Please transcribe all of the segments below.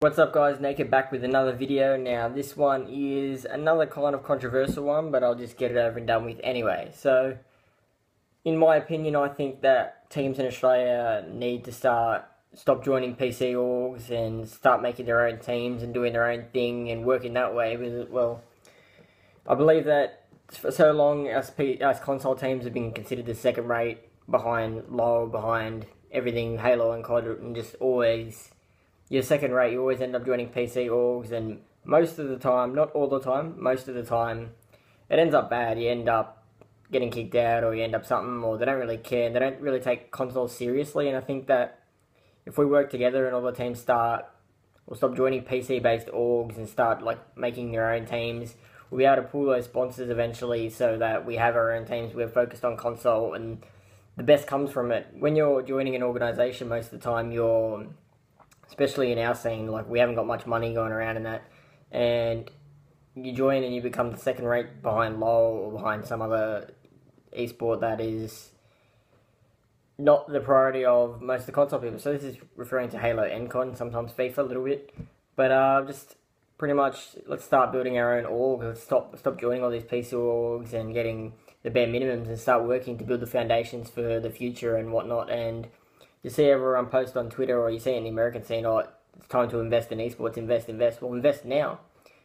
What's up guys, Naked back with another video. Now this one is another kind of controversial one, but I'll just get it over and done with anyway. So, in my opinion, I think that teams in Australia need to stop joining PC orgs and start making their own teams and doing their own thing and working that way. Because, well, I believe that for so long us console teams have been considered the second rate behind LoL, behind everything Halo and COD, and just always... you're second rate. You always end up joining PC orgs, and most of the time, not all the time, most of the time, it ends up bad. You end up getting kicked out, or you end up something, or they don't really care, and they don't really take consoles seriously. And I think that if we work together and all the teams stop joining PC-based orgs and start making their own teams, we'll be able to pull those sponsors eventually, so that we have our own teams. We're focused on console, and the best comes from it. When you're joining an organization, most of the time especially in our scene, we haven't got much money going around in that, and you join and you become the second rate behind LoL or behind some other esport that is not the priority of most of the console people. So this is referring to Halo and COD, sometimes FIFA a little bit, but just pretty much let's start building our own org. Let's stop joining all these PC orgs and getting the bare minimums and start working to build the foundations for the future and whatnot. And you see everyone post on Twitter, or you see in the American scene, oh, it's time to invest in esports, invest. Well, invest now.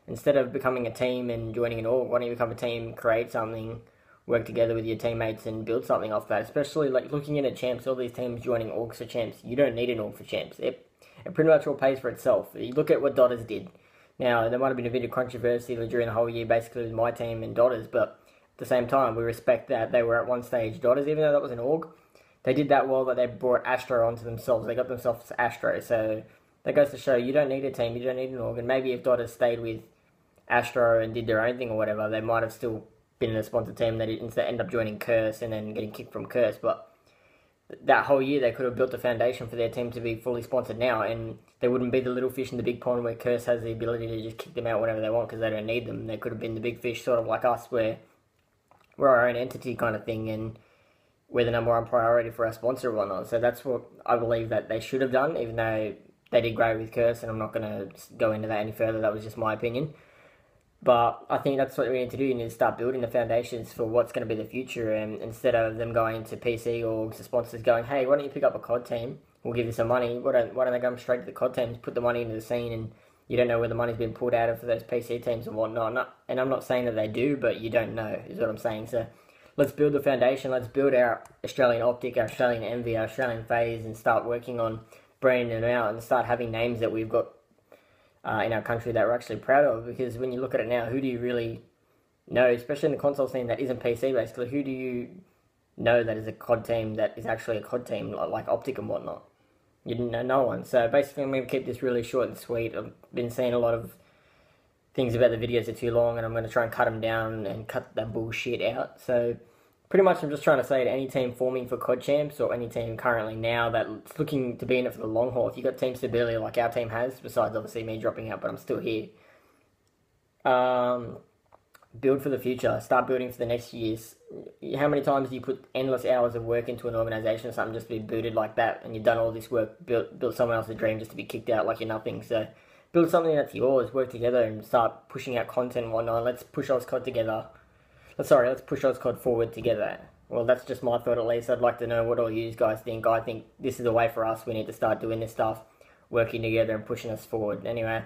Instead of becoming a team and joining an org, why don't you become a team, create something, work together with your teammates and build something off that? Especially looking at champs, all these teams joining orgs for champs. You don't need an org for champs. It pretty much all pays for itself. You look at what Dotters did. Now, there might have been a bit of controversy during the whole year, basically, with my team and Dotters, but at the same time, we respect that they were at one stage Dotters, even though that was an org. They did that well that they brought Astro onto themselves. They got themselves Astro. So that goes to show you don't need a team, you don't need an org. And maybe if Doters stayed with Astro and did their own thing or whatever, they might have still been in a sponsored team. They didn't end up joining Curse and then getting kicked from Curse. But that whole year they could have built the foundation for their team to be fully sponsored now, and they wouldn't be the little fish in the big pond where Curse has the ability to just kick them out whenever they want because they don't need them. They could have been the big fish, sort of like us, where we're our own entity kind of thing, and we're the number one priority for our sponsor or whatnot. So that's what I believe that they should have done, even though they did great with Curse, and I'm not going to go into that any further. That was just my opinion. But I think that's what we need to do. You need to start building the foundations for what's going to be the future, and instead of them going to PC orgs, the sponsors going, hey, why don't you pick up a COD team? We'll give you some money. Why don't they go straight to the COD teams, put the money into the scene, and you don't know where the money's been pulled out of for those PC teams and whatnot. And I'm not saying that they do, but you don't know, is what I'm saying. So let's build the foundation, let's build our Australian Optic, our Australian Envy, our Australian FaZe, and start working on branding them out and start having names that we've got in our country that we're actually proud of. Because when you look at it now, who do you really know, especially in the console scene that isn't PC basically, who do you know that is a COD team that is actually a COD team, like Optic and whatnot? You didn't know no one. So basically I'm going to keep this really short and sweet. I've been seeing a lot of things about the videos are too long, and I'm going to try and cut them down and cut that bullshit out. So pretty much I'm just trying to say to any team forming for COD champs, or any team currently now that's looking to be in it for the long haul, if you've got team stability like our team has, besides obviously me dropping out, but I'm still here, build for the future, start building for the next years. How many times do you put endless hours of work into an organisation or something just to be booted like that, and you've done all this work, built someone else's dream just to be kicked out like you're nothing? So build something that's yours, work together and start pushing out content and whatnot. Let's push OzCOD together. Let's push OzCOD forward together. Well, that's just my thought at least. I'd like to know what all you guys think. I think this is a way for us. We need to start doing this stuff, working together and pushing us forward. Anyway,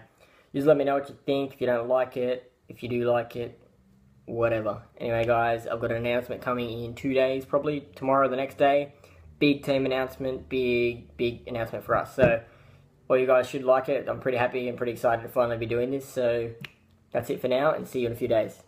just let me know what you think. If you don't like it, if you do like it, whatever. Anyway, guys, I've got an announcement coming in 2 days, probably tomorrow or the next day. Big team announcement, big announcement for us. So all you guys should like it. I'm pretty happy and pretty excited to finally be doing this. So that's it for now, and see you in a few days.